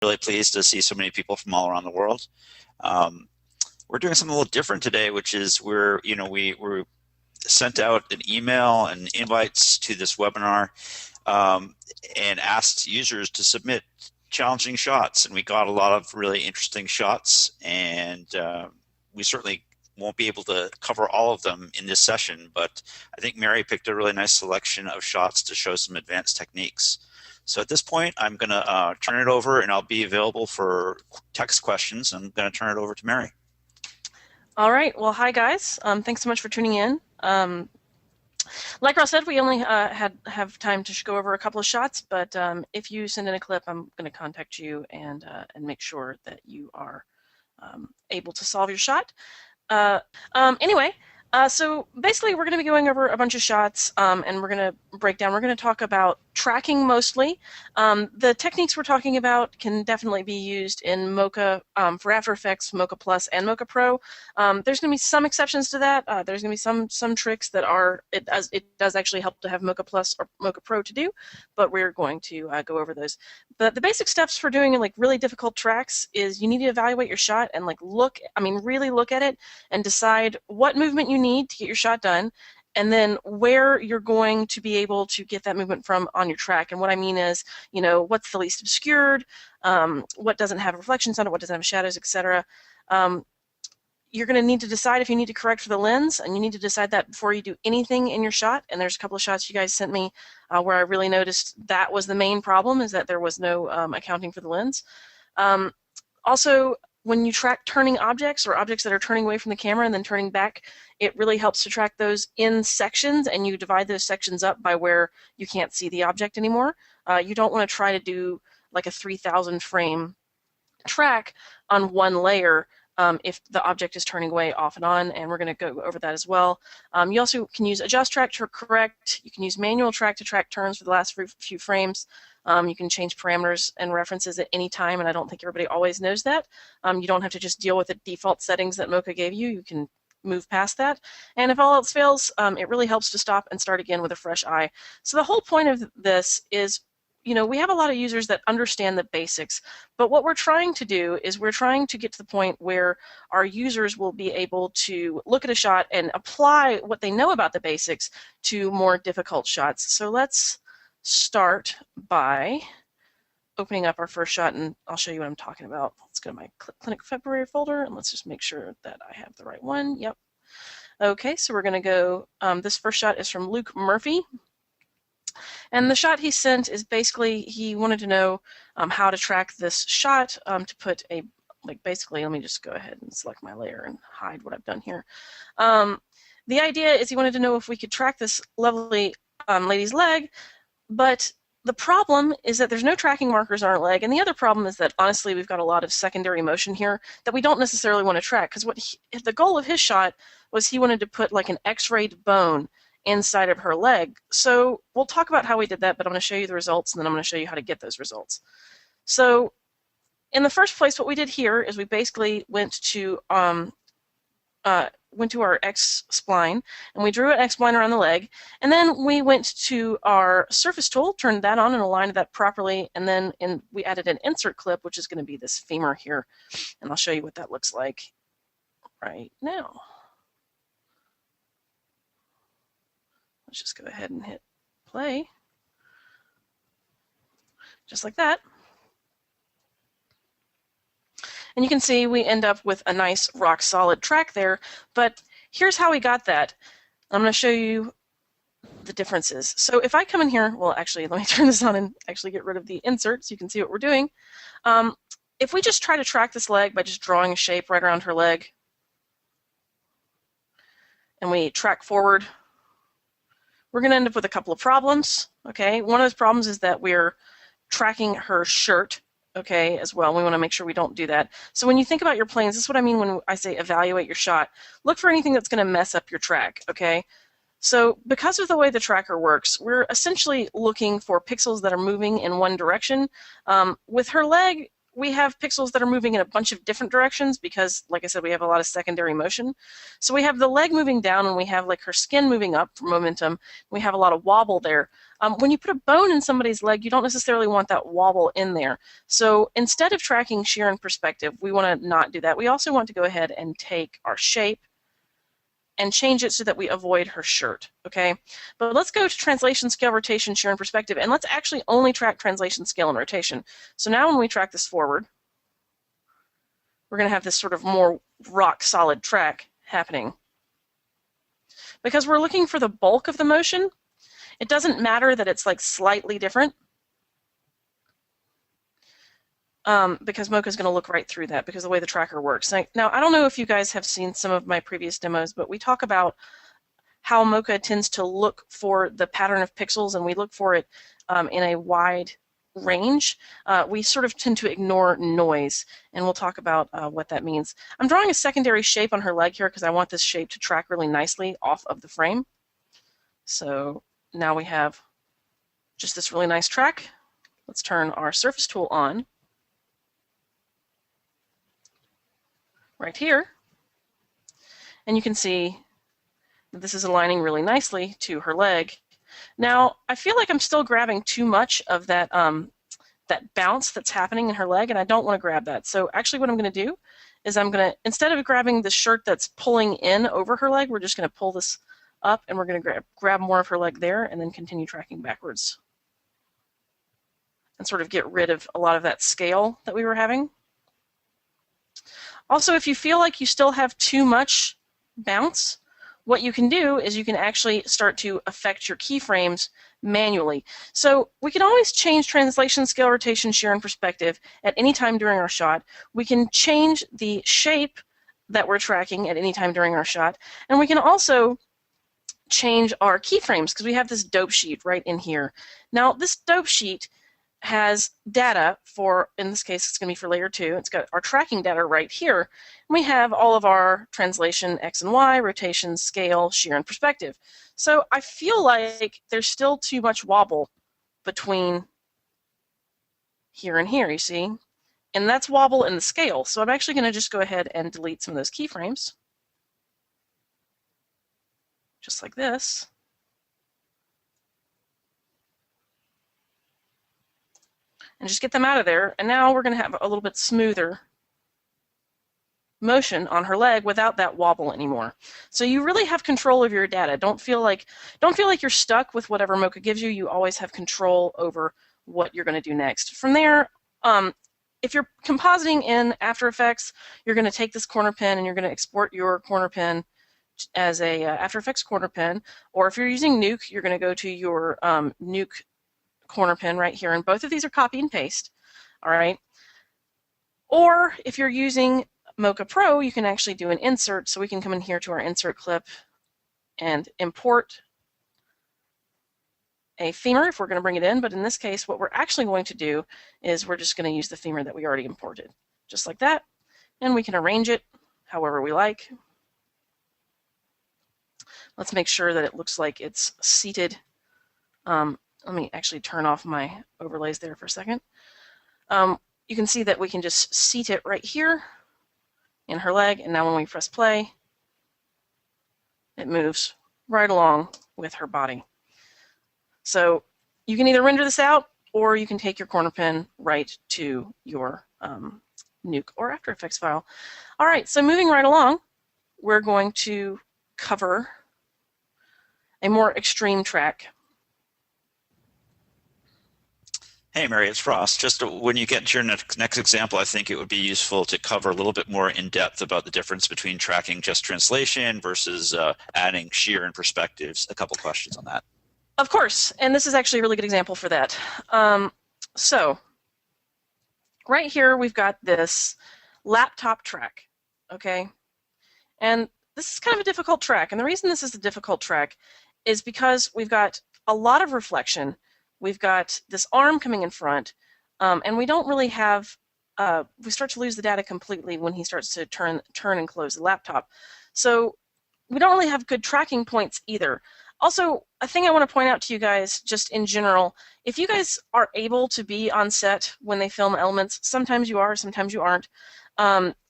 really pleased to see so many people from all around the world. We're doing something a little different today, which is we're sent out an email and invites to this webinar, um, and asked users to submit challenging shots, and we got a lot of really interesting shots, and we certainly won't be able to cover all of them in this session, but I think Mary picked a really nice selection of shots to show some advanced techniques. So at this point, I'm going to turn it over, and I'll be available for text questions. I'm going to turn it over to Mary. All right. Well, hi, guys. Thanks so much for tuning in. Like Ross said, we only have time to go over a couple of shots, but if you send in a clip, I'm going to contact you and make sure that you are able to solve your shot. Anyway, so basically we're going to be going over a bunch of shots, and we're going to break down. We're going to talk about tracking mostly. The techniques we're talking about can definitely be used in Mocha for After Effects, Mocha Plus, and Mocha Pro. There's going to be some exceptions to that. There's going to be some tricks that it does actually help to have Mocha Plus or Mocha Pro to do, but we're going to go over those. But the basic steps for doing like really difficult tracks is you need to evaluate your shot and really look at it and decide what movement you need to get your shot done, and then where you're going to be able to get that movement from on your track. And what I mean is, what's the least obscured, what doesn't have reflections on it, what doesn't have shadows, etc. You're going to need to decide if you need to correct for the lens, and you need to decide that before you do anything in your shot. And there's a couple of shots you guys sent me where I really noticed that was the main problem, is that there was no accounting for the lens. Also, when you track turning objects or objects that are turning away from the camera and then turning back, it really helps to track those in sections, and you divide those sections up by where you can't see the object anymore. You don't want to try to do like a 3,000 frame track on one layer if the object is turning away off and on, and we're going to go over that as well. You also can use adjust track to correct. You can use manual track to track turns for the last few frames. You can change parameters and references at any time, and I don't think everybody always knows that. You don't have to just deal with the default settings that Mocha gave you. You can move past that. And if all else fails, it really helps to stop and start again with a fresh eye. So the whole point of this is, we have a lot of users that understand the basics, but what we're trying to do is we're trying to get to the point where our users will be able to look at a shot and apply what they know about the basics to more difficult shots. So let's start by opening up our first shot, and I'll show you what I'm talking about. Let's go to my Clinic February folder, and let's just make sure that I have the right one. Yep. Okay, so we're going to go, this first shot is from Luke Murphy. And the shot he sent is basically, he wanted to know how to track this shot to put basically, let me just go ahead and select my layer and hide what I've done here. The idea is he wanted to know if we could track this lovely lady's leg, but the problem is that there's no tracking markers on our leg, and the other problem is that, honestly, we've got a lot of secondary motion here that we don't necessarily want to track, because the goal of his shot was he wanted to put like an x-rayed bone inside of her leg. So we'll talk about how we did that, but I'm going to show you the results, and then I'm going to show you how to get those results. So in the first place, what we did here is we basically went to our X-spline, and we drew an X-spline around the leg, and then we went to our surface tool, turned that on and aligned that properly, and then we added an insert clip, which is going to be this femur here, and I'll show you what that looks like right now. Let's just go ahead and hit play, just like that. And you can see we end up with a nice rock solid track there, but here's how we got that. I'm going to show you the differences. So if I come in here, well, actually, let me turn this on and actually get rid of the insert so you can see what we're doing. If we just try to track this leg by just drawing a shape right around her leg, and we track forward, we're going to end up with a couple of problems. Okay, one of those problems is that we're tracking her shirt, okay, as well. We want to make sure we don't do that. So when you think about your planes, this is what I mean when I say evaluate your shot. Look for anything that's going to mess up your track, okay? So because of the way the tracker works, we're essentially looking for pixels that are moving in one direction. With her leg, we have pixels that are moving in a bunch of different directions because, like I said, we have a lot of secondary motion. So we have the leg moving down and we have like her skin moving up for momentum. We have a lot of wobble there. When you put a bone in somebody's leg, you don't necessarily want that wobble in there. So instead of tracking shear and perspective, we want to not do that. We also want to go ahead and take our shape and change it so that we avoid her shirt, okay? But let's go to translation, scale, rotation, shear, and perspective, and let's actually only track translation, scale, and rotation. So now when we track this forward, we're going to have this sort of more rock-solid track happening. Because we're looking for the bulk of the motion, it doesn't matter that it's like slightly different, because Mocha is going to look right through that because of the way the tracker works. Now, I don't know if you guys have seen some of my previous demos, but we talk about how Mocha tends to look for the pattern of pixels, and we look for it in a wide range. We sort of tend to ignore noise, and we'll talk about what that means. I'm drawing a secondary shape on her leg here because I want this shape to track really nicely off of the frame. So now we have just this really nice track. Let's turn our surface tool on right here, and you can see that this is aligning really nicely to her leg. Now, I feel like I'm still grabbing too much of that, that bounce that's happening in her leg, and I don't want to grab that. So actually what I'm going to do is I'm going to, instead of grabbing the shirt that's pulling in over her leg, we're just going to pull this up, and we're going to grab more of her leg there, and then continue tracking backwards and sort of get rid of a lot of that scale that we were having. Also, if you feel like you still have too much bounce, what you can do is you can actually start to affect your keyframes manually. So we can always change translation, scale, rotation, shear, and perspective at any time during our shot. We can change the shape that we're tracking at any time during our shot, and we can also change our keyframes because we have this dope sheet right in here. Now, this dope sheet has data for, in this case, it's going to be for layer 2. It's got our tracking data right here. And we have all of our translation X and Y, rotation, scale, shear, and perspective. So I feel like there's still too much wobble between here and here, you see? And that's wobble in the scale. So I'm actually going to just go ahead and delete some of those keyframes. Just like this. And just get them out of there. And now we're going to have a little bit smoother motion on her leg without that wobble anymore. So you really have control over your data. Don't feel like you're stuck with whatever Mocha gives you. You always have control over what you're going to do next. From there, if you're compositing in After Effects, you're going to take this corner pin and you're going to export your corner pin as a After Effects corner pin. Or if you're using Nuke, you're going to go to your Nuke corner pin right here, and both of these are copy and paste. All right. Or if you're using Mocha Pro, you can actually do an insert. So we can come in here to our insert clip and import a femur if we're going to bring it in. But in this case, what we're actually going to do is we're just going to use the femur that we already imported, just like that. And we can arrange it however we like. Let's make sure that it looks like it's seated. Let me actually turn off my overlays there for a second. You can see that we can just seat it right here in her leg, and now when we press play, it moves right along with her body. So you can either render this out, or you can take your corner pin right to your Nuke or After Effects file. All right, so moving right along, we're going to cover a more extreme track. Hey, Mary, it's Ross. Just when you get to your next example, I think it would be useful to cover a little bit more in depth about the difference between tracking just translation versus adding shear and perspectives. A couple questions on that. Of course, and this is actually a really good example for that. So right here, we've got this laptop track, okay? And this is kind of a difficult track. And the reason this is a difficult track is because we've got a lot of reflection. We've got this arm coming in front, and we don't really have, we start to lose the data completely when he starts to turn and close the laptop. So we don't really have good tracking points either. Also, a thing I want to point out to you guys, just in general, if you guys are able to be on set when they film elements, sometimes you are, sometimes you aren't,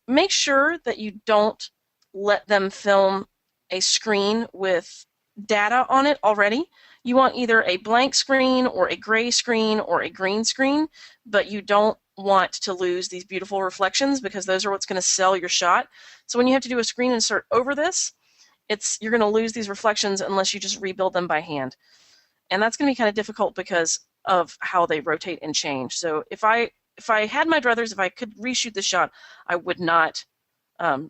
make sure that you don't let them film a screen with data on it already. You want either a blank screen or a gray screen or a green screen, but you don't want to lose these beautiful reflections because those are what's going to sell your shot. So when you have to do a screen insert over this, you're going to lose these reflections unless you just rebuild them by hand. And that's going to be kind of difficult because of how they rotate and change. So if I had my druthers, if I could reshoot the shot, I would not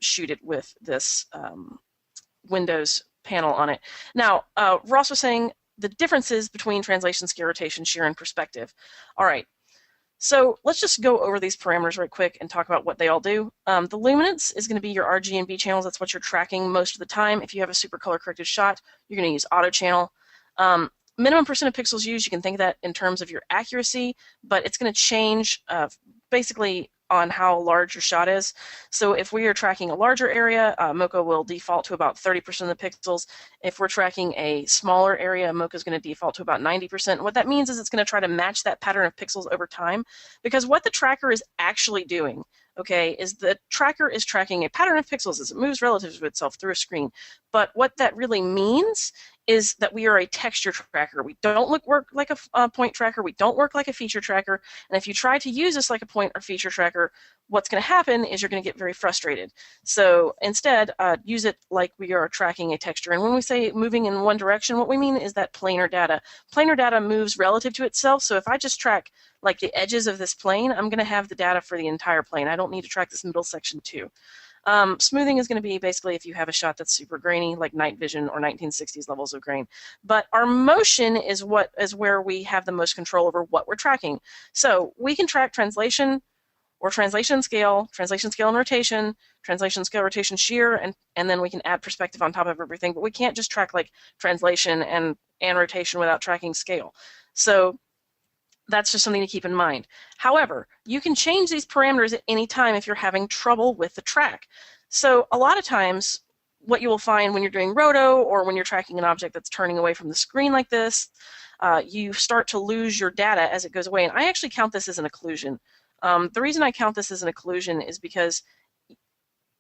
shoot it with this Windows panel on it. Now, Ross was saying the differences between translation, scale, rotation, shear, and perspective. All right, so let's just go over these parameters right quick and talk about what they all do. The luminance is going to be your RG and B channels. That's what you're tracking most of the time. If you have a super color corrected shot, you're going to use auto channel. Minimum percent of pixels used, you can think of that in terms of your accuracy, but it's going to change basically on how large your shot is. So if we are tracking a larger area, Mocha will default to about 30% of the pixels. If we're tracking a smaller area, Mocha is going to default to about 90%. What that means is it's going to try to match that pattern of pixels over time, because what the tracker is actually doing, okay, is the tracker is tracking a pattern of pixels as it moves relative to itself through a screen. But what that really means is that we are a texture tracker. We don't work like a point tracker. We don't work like a feature tracker. And if you try to use this like a point or feature tracker, what's going to happen is you're going to get very frustrated. So instead, use it like we are tracking a texture. And when we say moving in one direction, what we mean is that planar data. Planar data moves relative to itself. So if I just track like the edges of this plane, I'm going to have the data for the entire plane. I don't need to track this middle section too. Smoothing is going to be basically if you have a shot that's super grainy, like night vision or 1960s levels of grain. But our motion is where we have the most control over what we're tracking. So we can track translation or translation scale and rotation, translation scale, rotation, shear, and then we can add perspective on top of everything. But we can't just track like translation and rotation without tracking scale. So that's just something to keep in mind. However, you can change these parameters at any time if you're having trouble with the track. So a lot of times, what you will find when you're doing roto or when you're tracking an object that's turning away from the screen like this, you start to lose your data as it goes away. And I actually count this as an occlusion. The reason I count this as an occlusion is because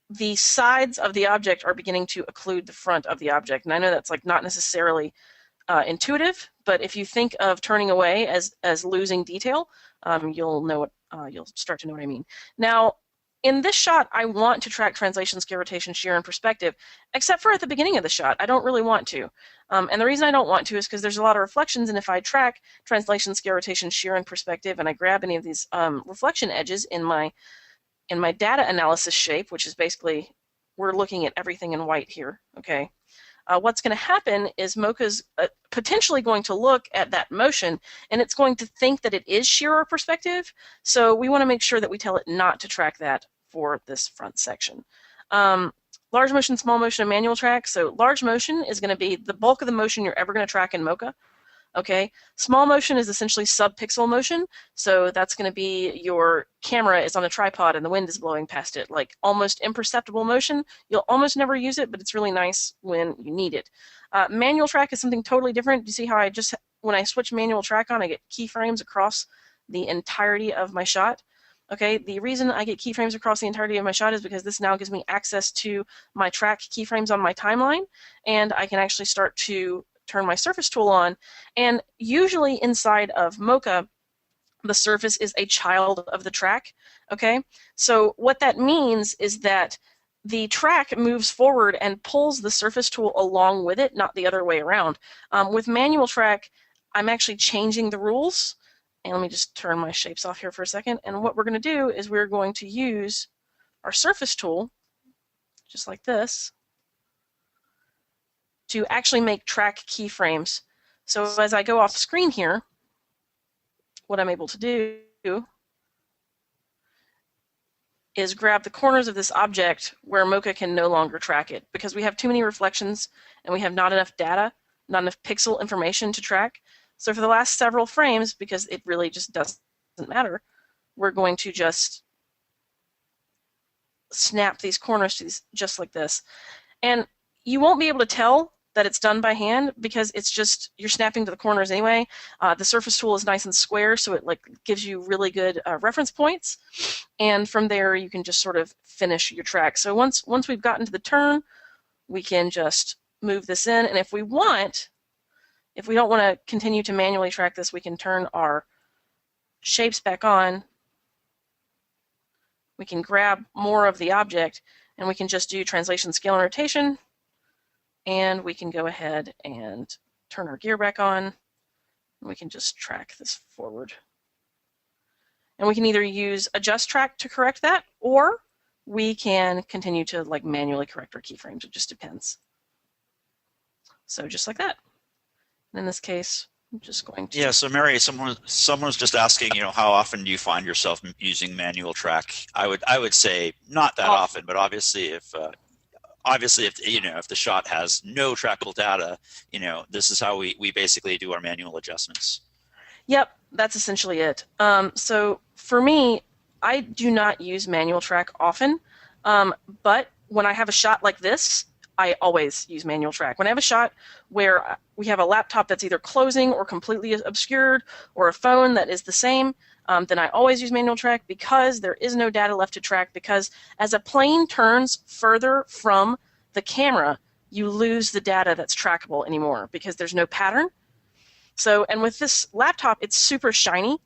the sides of the object are beginning to occlude the front of the object. And I know that's like not necessarily intuitive, but if you think of turning away as losing detail, you'll start to know what I mean. Now, in this shot, I want to track translation, scale, rotation, shear, and perspective, except for at the beginning of the shot. I don't really want to. And the reason I don't want to is because there's a lot of reflections, and if I track translation, scale, rotation, shear, and perspective, and I grab any of these reflection edges in my data analysis shape, which is basically, we're looking at everything in white here, okay? What's going to happen is Mocha's potentially going to look at that motion, and it's going to think that it is shear or perspective. So we want to make sure that we tell it not to track that for this front section. Large motion, small motion, and manual track. So large motion is going to be the bulk of the motion you're ever going to track in Mocha. Okay, small motion is essentially sub-pixel motion, so that's going to be your camera is on a tripod and the wind is blowing past it, like almost imperceptible motion. You'll almost never use it, but it's really nice when you need it. Manual track is something totally different. You see how when I switch manual track on, I get keyframes across the entirety of my shot. Okay, the reason I get keyframes across the entirety of my shot is because this now gives me access to my track keyframes on my timeline, and I can actually start to turn my surface tool on, and usually inside of Mocha, the surface is a child of the track, okay? So what that means is that the track moves forward and pulls the surface tool along with it, not the other way around. With manual track, I'm actually changing the rules, and let me just turn my shapes off here for a second, and what we're going to do is we're going to use our surface tool, just like this, to actually make track keyframes. So as I go off screen here, what I'm able to do is grab the corners of this object where Mocha can no longer track it, because we have too many reflections and we have not enough data, not enough pixel information to track. So for the last several frames, because it really just doesn't matter, we're going to just snap these corners to these just like this. And you won't be able to tell that it's done by hand because it's just you're snapping to the corners anyway. The surface tool is nice and square, so it like gives you really good reference points, and from there you can just sort of finish your track. So once we've gotten to the turn, we can just move this in, and if we don't want to continue to manually track this, we can turn our shapes back on. We can grab more of the object, and we can just do translation, scale, and rotation, and we can go ahead and turn our gear back on, and we can just track this forward. And we can either use adjust track to correct that, or we can continue to like manually correct our keyframes. It just depends. So just like that. In this case, I'm just going to. Yeah, so Mary, someone's just asking, how often do you find yourself using manual track? I would say not that often, but obviously if if the shot has no trackable data, this is how we basically do our manual adjustments. Yep, that's essentially it. So for me, I do not use manual track often, but when I have a shot like this, I always use manual track. When I have a shot where we have a laptop that's either closing or completely obscured, or a phone that is the same, then I always use manual track because there is no data left to track, because as a plane turns further from the camera, you lose the data that's trackable anymore because there's no pattern. So, and with this laptop, it's super shiny.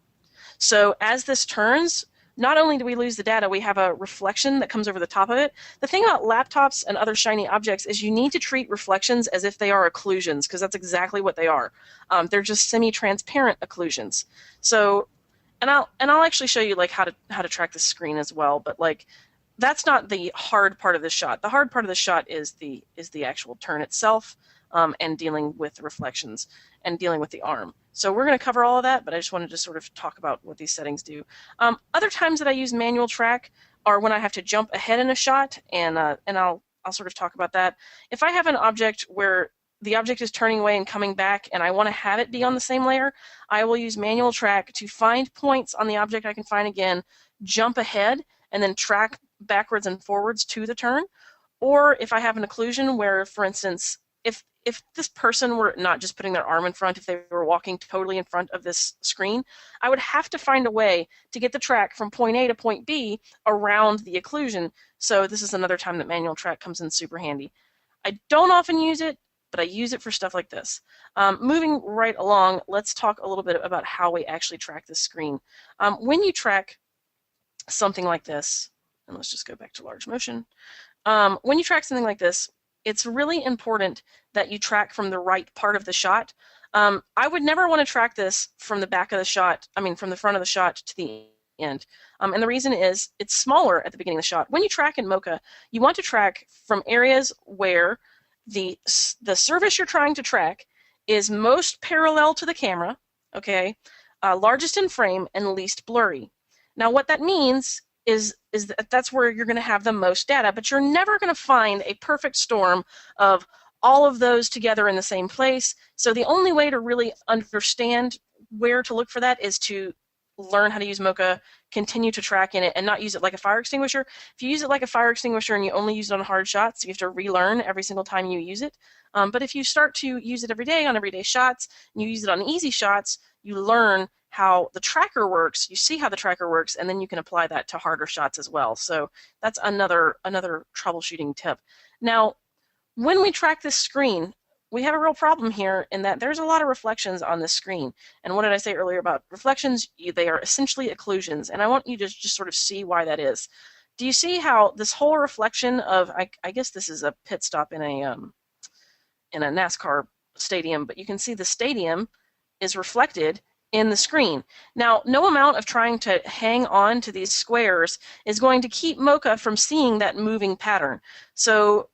So as this turns, not only do we lose the data, we have a reflection that comes over the top of it. The thing about laptops and other shiny objects is you need to treat reflections as if they are occlusions, because that's exactly what they are. They're just semi-transparent occlusions. So, and I'll actually show you like how to track the screen as well. But like, that's not the hard part of the shot. The hard part of the shot is the actual turn itself, and dealing with reflections and dealing with the arm. So we're going to cover all of that, but I just wanted to sort of talk about what these settings do. Other times that I use manual track are when I have to jump ahead in a shot, and I'll sort of talk about that. If I have an object where the object is turning away and coming back, and I want to have it be on the same layer, I will use manual track to find points on the object I can find again, jump ahead, and then track backwards and forwards to the turn. Or if I have an occlusion where, for instance, if this person were not just putting their arm in front, if they were walking totally in front of this screen, I would have to find a way to get the track from point A to point B around the occlusion. So this is another time that manual track comes in super handy. I don't often use it, but I use it for stuff like this. Moving right along, let's talk a little bit about how we actually track this screen. When you track something like this, and let's just go back to large motion. When you track something like this, it's really important that you track from the right part of the shot. I would never want to track this from the back of the shot, from the front of the shot to the end. And the reason is it's smaller at the beginning of the shot. When you track in Mocha, you want to track from areas where the surface you're trying to track is most parallel to the camera, okay, largest in frame, and least blurry. Now what that means is that's where you're going to have the most data, but you're never going to find a perfect storm of all of those together in the same place. So the only way to really understand where to look for that is to learn how to use Mocha, continue to track in it, and not use it like a fire extinguisher. If you use it like a fire extinguisher and you only use it on hard shots, you have to relearn every single time you use it. But if you start to use it every day on everyday shots, and you use it on easy shots, you learn how the tracker works, you see how the tracker works, and then you can apply that to harder shots as well. So that's another troubleshooting tip. Now, when we track this screen, we have a real problem here in that there's a lot of reflections on this screen. And what did I say earlier about reflections? They are essentially occlusions, and I want you to just sort of see why that is. Do you see how this whole reflection of, I guess this is a pit stop in a NASCAR stadium, but you can see the stadium is reflected in the screen. Now, no amount of trying to hang on to these squares is going to keep Mocha from seeing that moving pattern. So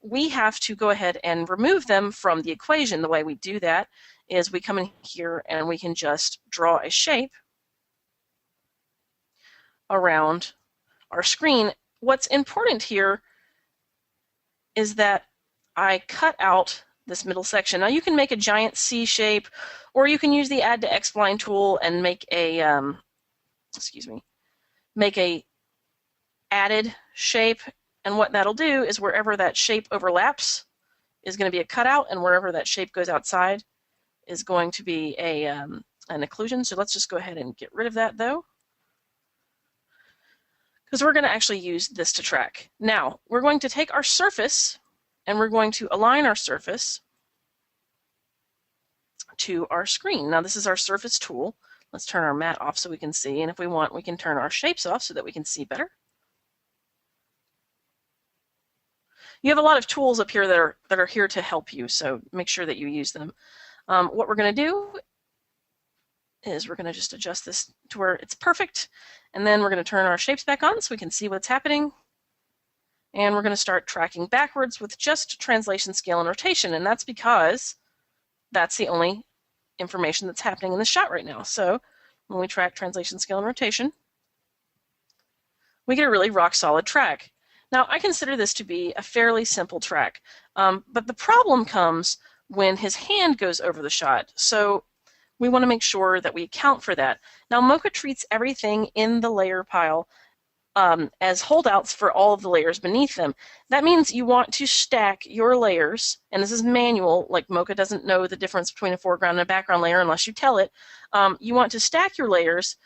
we have to go ahead and remove them from the equation. The way we do that is we come in here and we can just draw a shape around our screen. What's important here is that I cut out this middle section. Now you can make a giant C shape, or you can use the Add to X-Spline tool and make a, make a added shape. And what that'll do is wherever that shape overlaps, is going to be a cutout, and wherever that shape goes outside is going to be an occlusion. So let's just go ahead and get rid of that though, because we're going to actually use this to track. Now, we're going to take our surface and we're going to align our surface to our screen. Now, this is our surface tool. Let's turn our matte off so we can see, and if we want, we can turn our shapes off so that we can see better. You have a lot of tools up here that are here to help you, so make sure that you use them. What we're going to do is we're going to just adjust this to where it's perfect, and then we're going to turn our shapes back on so we can see what's happening. And we're going to start tracking backwards with just translation, scale, and rotation, and that's because that's the only information that's happening in the shot right now. So when we track translation, scale, and rotation, we get a really rock solid track. Now, I consider this to be a fairly simple track, but the problem comes when his hand goes over the shot. So we want to make sure that we account for that. Now, Mocha treats everything in the layer pile as holdouts for all of the layers beneath them. That means you want to stack your layers, and this is manual, like Mocha doesn't know the difference between a foreground and a background layer unless you tell it. You want to stack your layers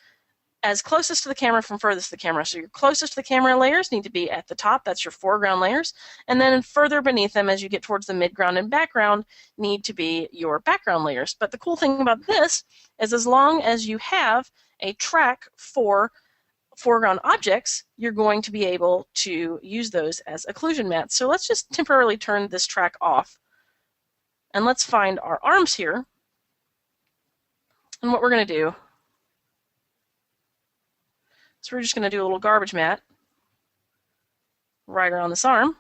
as closest to the camera from furthest to the camera. So your closest to the camera layers need to be at the top, that's your foreground layers, and then further beneath them as you get towards the midground and background need to be your background layers. But the cool thing about this is as long as you have a track for foreground objects, you're going to be able to use those as occlusion mats. So let's just temporarily turn this track off, and let's find our arms here. And what we're going to do is we're just going to do a little garbage mat right around this arm,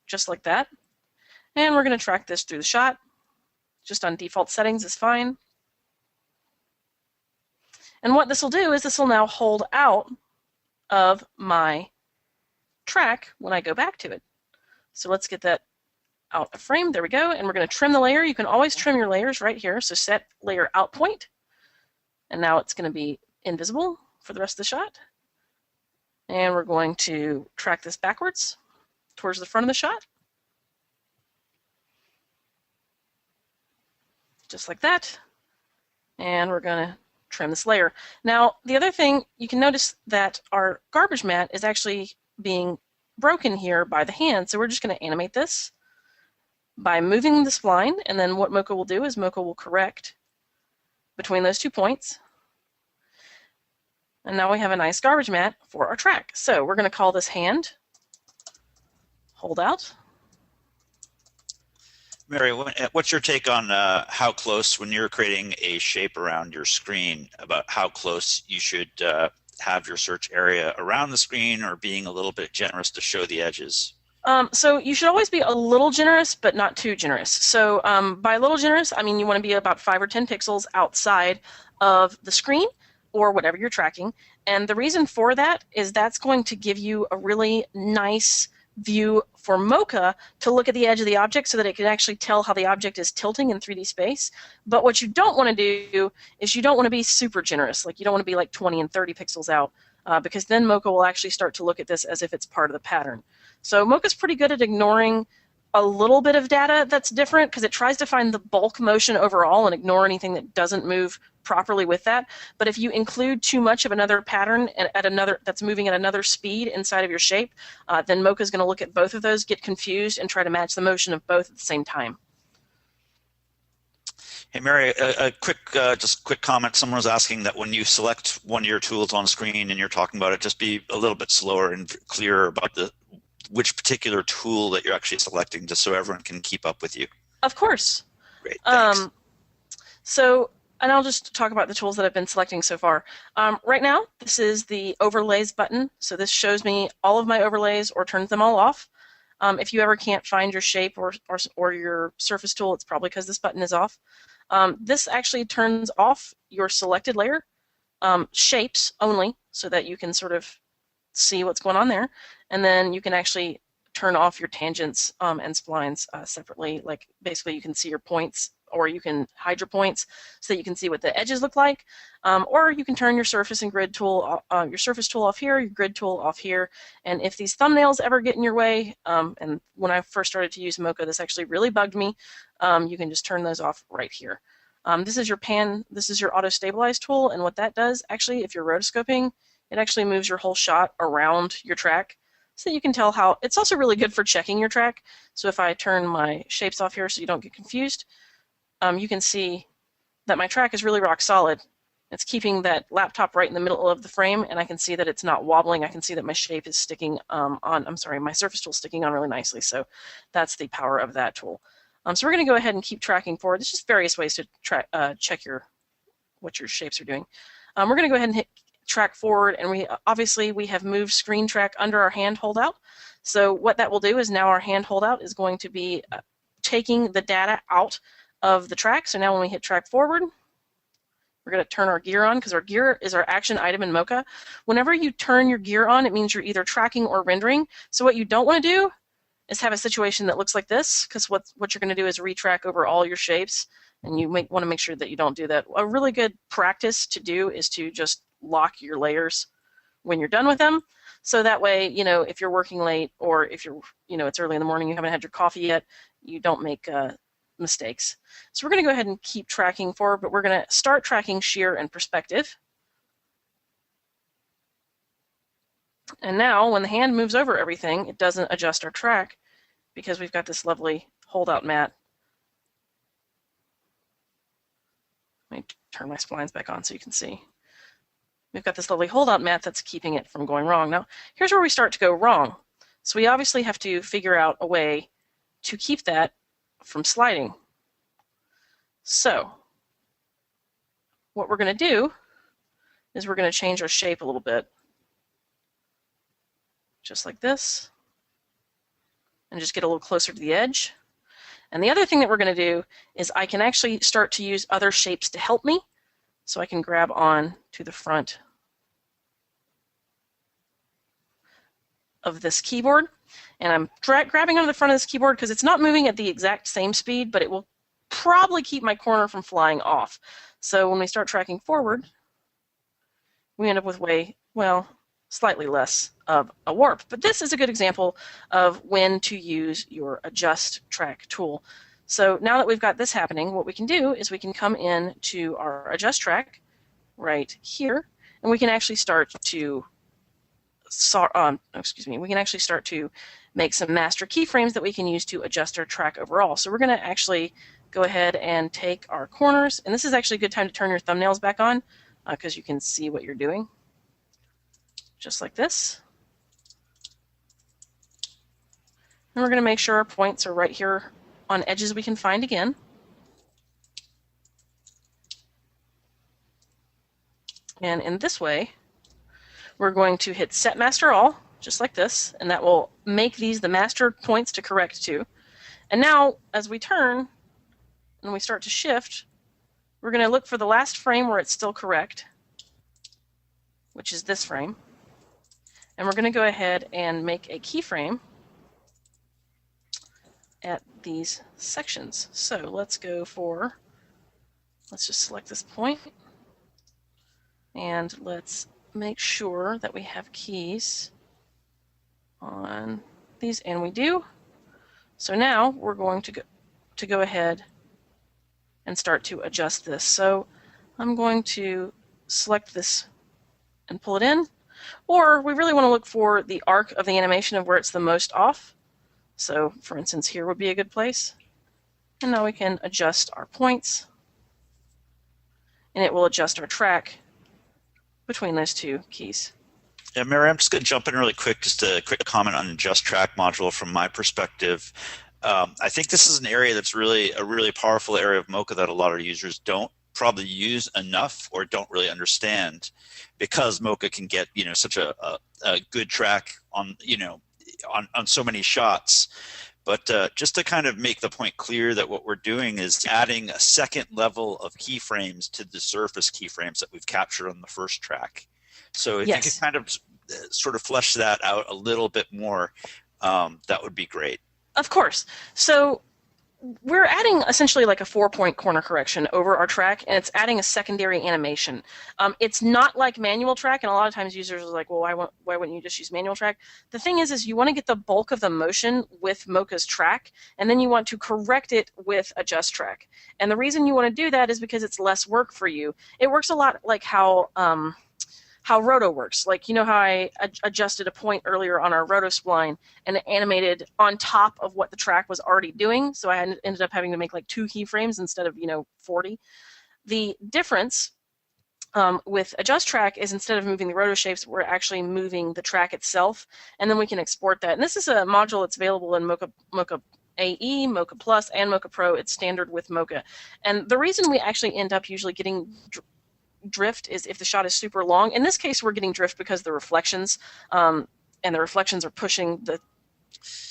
just like that. And we're going to track this through the shot. Just on default settings is fine. And what this will do is this will now hold out of my track when I go back to it. So let's get that out of frame. There we go. And we're going to trim the layer. You can always trim your layers right here. So set layer out point. And now it's going to be invisible for the rest of the shot. And we're going to track this backwards towards the front of the shot. Just like that. And we're going to trim this layer. Now, the other thing, you can notice that our garbage mat is actually being broken here by the hand. So we're just going to animate this by moving the spline, and then what Mocha will do is Mocha will correct between those 2 points. And now we have a nice garbage mat for our track. So we're going to call this hand hold out. Mary, what's your take on how close, when you're creating a shape around your screen, about how close you should have your search area around the screen, or being a little bit generous to show the edges? So you should always be a little generous, but not too generous. So by a little generous, I mean you want to be about 5 or 10 pixels outside of the screen or whatever you're tracking. And the reason for that is that's going to give you a really nice view for Mocha to look at the edge of the object so that it can actually tell how the object is tilting in 3D space. But what you don't want to do is you don't want to be super generous. Like you don't want to be like 20 and 30 pixels out because then Mocha will actually start to look at this as if it's part of the pattern. So Mocha's pretty good at ignoring a little bit of data that's different because it tries to find the bulk motion overall and ignore anything that doesn't move properly with that. But if you include too much of another pattern at another that's moving at another speed inside of your shape, then Mocha's going to look at both of those, get confused, and try to match the motion of both at the same time. Hey, Mary, a quick comment. Someone was asking that when you select one of your tools on screen and you're talking about it, just be a little bit slower and clearer about which particular tool that you're actually selecting, just so everyone can keep up with you. Of course. Great, thanks. And I'll just talk about the tools that I've been selecting so far. Right now, this is the overlays button. So this shows me all of my overlays or turns them all off. If you ever can't find your shape or your surface tool, it's probably because this button is off. This actually turns off your selected layer, shapes only, so that you can sort of see what's going on there. And then you can actually turn off your tangents and splines separately. Like basically you can see your points or you can hide your points so that you can see what the edges look like. Or you can turn your surface and grid tool, your surface tool off here, your grid tool off here. And if these thumbnails ever get in your way, and when I first started to use Mocha, this actually really bugged me, you can just turn those off right here. This is your auto stabilize tool, and what that does, actually, if you're rotoscoping, it actually moves your whole shot around your track so you can tell how. It's also really good for checking your track. So if I turn my shapes off here so you don't get confused, you can see that my track is really rock solid. It's keeping that laptop right in the middle of the frame, and I can see that it's not wobbling. I can see that my shape is sticking my surface tool is sticking on really nicely. So that's the power of that tool. So we're going to go ahead and keep tracking forward. There's just various ways to check what your shapes are doing. We're going to go ahead and hit track forward, and we have moved screen track under our hand holdout. So what that will do is now our hand holdout is going to be taking the data out of the track. So now when we hit track forward, we're going to turn our gear on, because our gear is our action item in Mocha. Whenever you turn your gear on, it means you're either tracking or rendering. So what you don't want to do is have a situation that looks like this, because what you're going to do is retrack over all your shapes, and you want to make sure that you don't do that. A really good practice to do is to just lock your layers when you're done with them. So that way, if you're working late, or if you're, it's early in the morning, you haven't had your coffee yet, you don't make mistakes. So we're going to go ahead and keep tracking forward, but we're going to start tracking shear and perspective. And now when the hand moves over everything, it doesn't adjust our track because we've got this lovely holdout mat. Let me turn my splines back on so you can see. We've got this lovely holdout mat that's keeping it from going wrong. Now, here's where we start to go wrong. So we obviously have to figure out a way to keep that from sliding. So what we're going to do is we're going to change our shape a little bit, just like this, and just get a little closer to the edge. And the other thing that we're going to do is I can actually start to use other shapes to help me. So I can grab on to the front of this keyboard, and I'm grabbing onto the front of this keyboard because it's not moving at the exact same speed, but it will probably keep my corner from flying off. So when we start tracking forward, we end up with slightly less of a warp. But this is a good example of when to use your adjust track tool. So now that we've got this happening, what we can do is we can come in to our adjust track right here, and we can actually start to make some master keyframes that we can use to adjust our track overall. So we're going to actually go ahead and take our corners, and this is actually a good time to turn your thumbnails back on because you can see what you're doing, just like this. And we're going to make sure our points are right here on edges we can find again. And in this way, we're going to hit Set Master All, just like this, and that will make these the master points to correct to. And now, as we turn and we start to shift, we're going to look for the last frame where it's still correct, which is this frame. And we're going to go ahead and make a keyframe at these sections. So let's just select this point, and let's make sure that we have keys on these, and we do. So now we're going to go ahead and start to adjust this. So I'm going to select this and pull it in, or we really want to look for the arc of the animation of where it's the most off. So for instance, here would be a good place. And now we can adjust our points, and it will adjust our track between those two keys. Yeah, Mary, I'm just going to jump in really quick, just a quick comment on Adjust Track module from my perspective. I think this is an area that's really a really powerful area of Mocha that a lot of users don't probably use enough or don't really understand, because Mocha can get such a good track on on so many shots. But just to kind of make the point clear that what we're doing is adding a second level of keyframes to the surface keyframes that we've captured on the first track. So if you could kind of sort of flesh that out a little bit more, that would be great. Of course. So we're adding essentially like a 4-point corner correction over our track, and it's adding a secondary animation. It's not like manual track, and a lot of times users are like, well, why wouldn't you just use manual track? The thing is you want to get the bulk of the motion with Mocha's track, and then you want to correct it with adjust track. And the reason you want to do that is because it's less work for you. It works a lot like how roto works. Like, you know how I adjusted a point earlier on our roto spline and it animated on top of what the track was already doing, so I ended up having to make like 2 keyframes instead of 40. The difference with adjust track is instead of moving the roto shapes, we're actually moving the track itself, and then we can export that. And this is a module that's available in Mocha AE, Mocha Plus, and Mocha Pro. It's standard with Mocha. And the reason we actually end up usually getting drift is if the shot is super long. In this case, we're getting drift because the reflections, and the reflections are pushing the,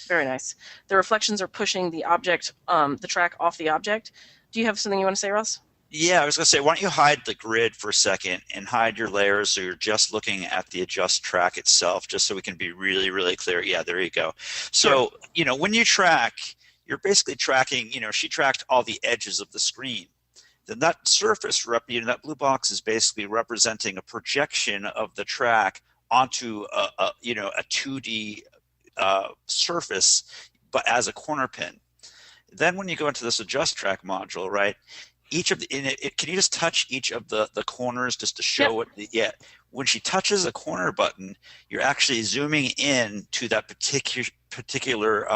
very nice. The reflections are pushing the object, the track off the object. Do you have something you want to say, Ross? Yeah, I was going to say, why don't you hide the grid for a second and hide your layers so you're just looking at the adjust track itself, just so we can be really, really clear. Yeah, there you go. So, when you track, you're basically tracking, she tracked all the edges of the screen. Then that surface, that blue box is basically representing a projection of the track onto a 2D surface, but as a corner pin. Then when you go into this adjust track module, right? Each of can you just touch each of the corners just to show what? Yeah. When she touches a corner button, you're actually zooming in to that particular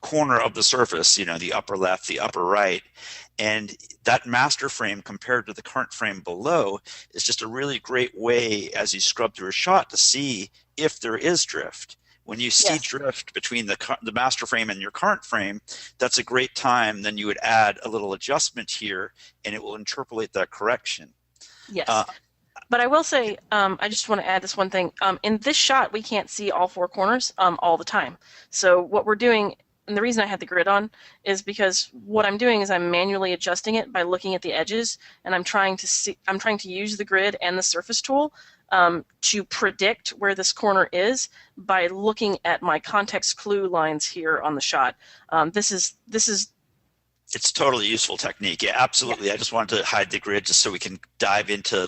corner of the surface. The upper left, the upper right. And that master frame compared to the current frame below is just a really great way, as you scrub through a shot, to see if there is drift. When you see drift between the master frame and your current frame, that's a great time. Then you would add a little adjustment here, and it will interpolate that correction. Yes. But I will say, I just want to add this one thing. In this shot, we can't see all 4 corners all the time. So what we're doing, and the reason I had the grid on, is because what I'm doing is I'm manually adjusting it by looking at the edges, and I'm trying to use the grid and the surface tool to predict where this corner is by looking at my context clue lines here on the shot. This is It's totally useful technique. Yeah, absolutely. I just wanted to hide the grid just so we can dive into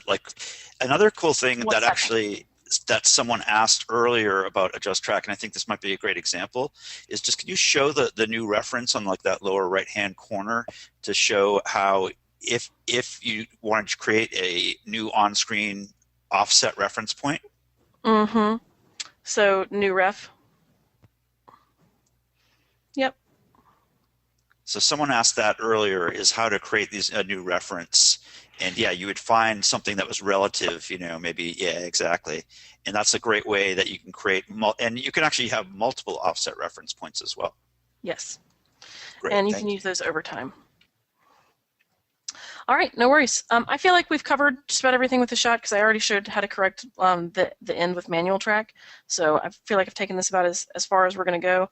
another cool thing that someone asked earlier about adjust track, and I think this might be a great example, is just, can you show the new reference on that lower right hand corner to show how if you wanted to create a new on-screen offset reference point? Mm-hmm. So new ref. Yep. So someone asked that earlier, is how to create a new reference. And yeah, you would find something that was relative, maybe, yeah, exactly. And that's a great way that you can create, and you can actually have multiple offset reference points as well. Yes. Great, and you can use those over time. All right, no worries. I feel like we've covered just about everything with the shot because I already showed how to correct the end with manual track. So I feel like I've taken this about as far as we're going to go.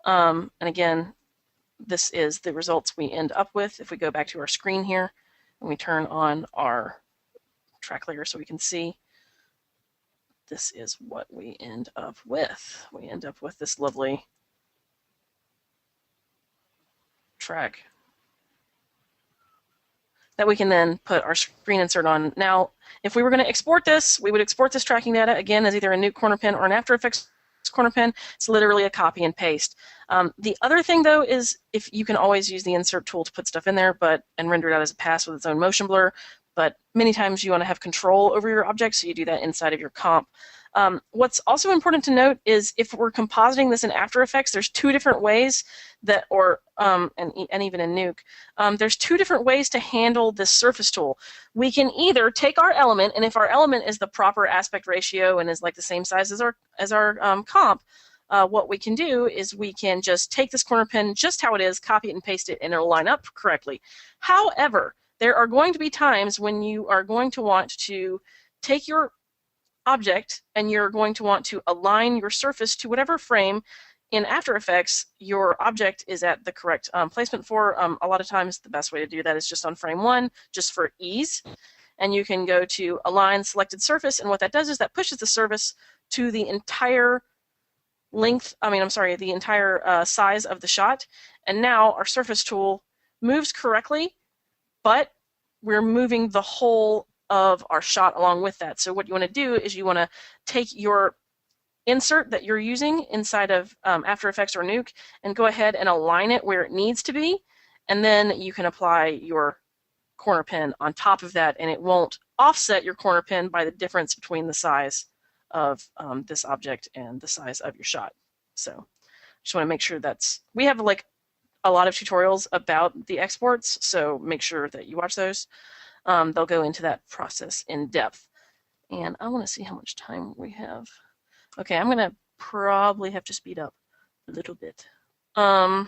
And again, this is the results we end up with. If we go back to our screen here and we turn on our track layer so we can see, this is what we end up with. We end up with this lovely track that we can then put our screen insert on. Now, if we were going to export this, we would export this tracking data again as either a new corner pin or an After Effects corner pin. It's literally a copy and paste. The other thing, though, is if you can always use the insert tool to put stuff in there, and render it out as a pass with its own motion blur. But many times you want to have control over your object, so you do that inside of your comp. What's also important to note is if we're compositing this in After Effects, there's 2 different ways that, and even in Nuke, there's 2 different ways to handle this surface tool. We can either take our element, and if our element is the proper aspect ratio and is like the same size as our comp, what we can do is we can just take this corner pin just how it is, copy it and paste it, and it'll line up correctly. However, there are going to be times when you are going to want to take your object and you're going to want to align your surface to whatever frame in After Effects your object is at the correct placement for. A lot of times the best way to do that is just on frame 1, just for ease. And you can go to Align Selected Surface, and what that does is that pushes the surface to the entire the entire size of the shot. And now our surface tool moves correctly, but we're moving the whole of our shot along with that. So what you want to do is you want to take your insert that you're using inside of After Effects or Nuke and go ahead and align it where it needs to be. And then you can apply your corner pin on top of that, and it won't offset your corner pin by the difference between the size of this object and the size of your shot. So just want to make sure we have like a lot of tutorials about the exports, so make sure that you watch those. They'll go into that process in depth. And I want to see how much time we have. Okay, I'm going to probably have to speed up a little bit. All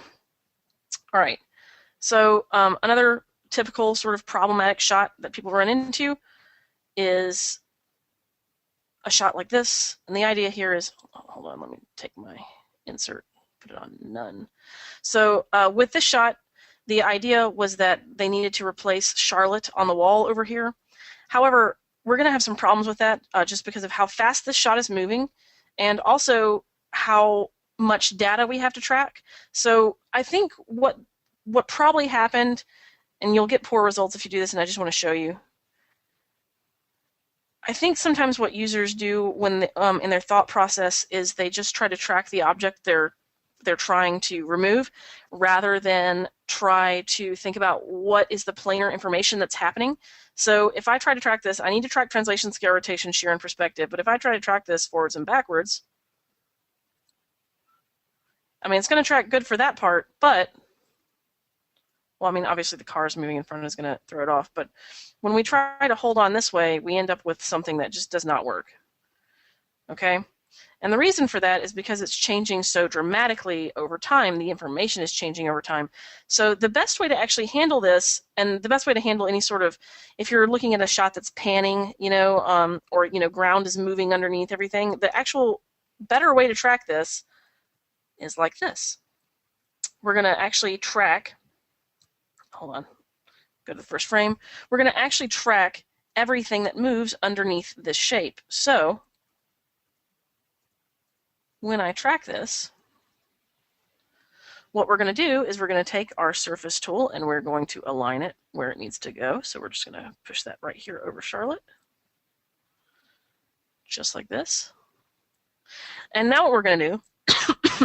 right, so another typical sort of problematic shot that people run into is a shot like this. And the idea here is, hold on, let me take my insert, put it on none. So with this shot, the idea was that they needed to replace Charlotte on the wall over here. However, we're going to have some problems with that just because of how fast this shot is moving and also how much data we have to track. So I think what probably happened, and you'll get poor results if you do this, and I just want to show you. I think sometimes what users do when in their thought process is they just try to track the object they're trying to remove rather than try to think about what is the planar information that's happening. So if I try to track this, I need to track translation, scale, rotation, shear, and perspective. But if I try to track this forwards and backwards, I mean, it's going to track good for that part, but, well, I mean, obviously the car is moving in front is going to throw it off. But when we try to hold on this way, we end up with something that just does not work. Okay? And the reason for that is because it's changing so dramatically over time. The information is changing over time. So the best way to actually handle this, and the best way to handle any sort of, if you're looking at a shot that's panning, or ground is moving underneath everything, the actual better way to track this is like this. We're going to actually track, hold on, go to the first frame. We're going to actually track everything that moves underneath this shape. So when I track this, what we're going to do is we're going to take our surface tool and we're going to align it where it needs to go. So we're just going to push that right here over Charlotte, just like this. And now what we're going to do,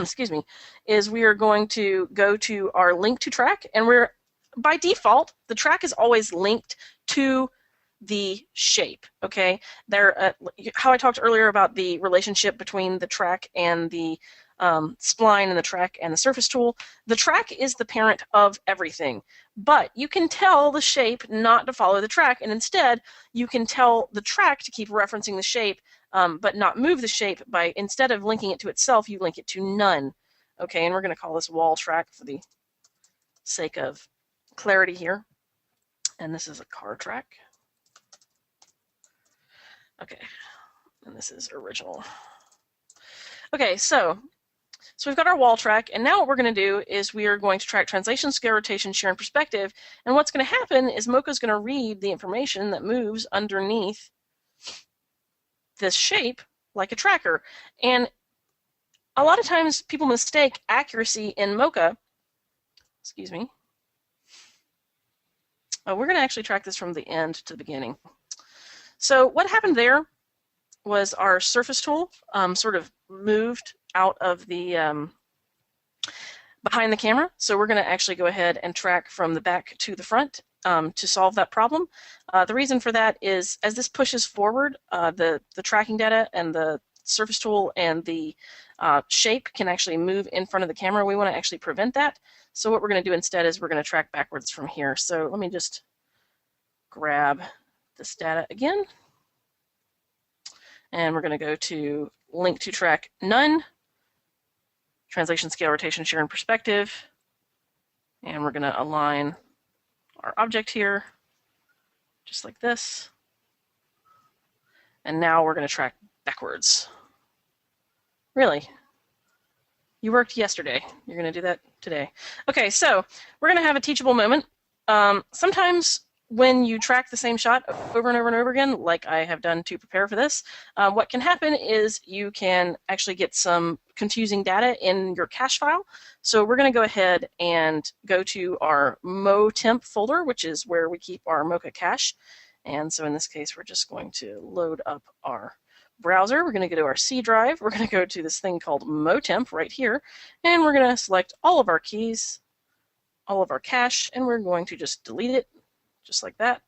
excuse me, is we are going to go to our link to track, and by default, the track is always linked to the shape, okay? How I talked earlier about the relationship between the track and the spline and the track and the surface tool, the track is the parent of everything, but you can tell the shape not to follow the track, and instead you can tell the track to keep referencing the shape, but not move the shape by, instead of linking it to itself, you link it to none, okay? And we're going to call this wall track for the sake of clarity here, and this is a car track. Okay, and this is original. Okay, so we've got our wall track, and now what we're going to do is we are going to track translation, scale, rotation, shear, and perspective, and what's going to happen is Mocha's going to read the information that moves underneath this shape like a tracker. And a lot of times people mistake accuracy in Mocha, excuse me. Oh, we're going to actually track this from the end to the beginning. So what happened there was our surface tool sort of moved out of the behind the camera. So we're going to actually go ahead and track from the back to the front to solve that problem. The reason for that is as this pushes forward, the tracking data and the surface tool and the shape can actually move in front of the camera. We want to actually prevent that. So what we're going to do instead is we're going to track backwards from here. So let me just grab this data again. And we're going to go to link to track none, translation, scale, rotation, shear, and perspective. And we're going to align our object here, just like this. And now we're going to track backwards. Really? You worked yesterday. You're going to do that today. Okay, so we're going to have a teachable moment. Sometimes when you track the same shot over and over and over again, like I have done to prepare for this, what can happen is you can actually get some confusing data in your cache file. So we're going to go ahead and go to our motemp folder, which is where we keep our Mocha cache. And so in this case, we're just going to load up our browser. We're going to go to our C drive. We're going to go to this thing called motemp right here, and we're going to select all of our keys, all of our cache, and we're going to just delete it just like that.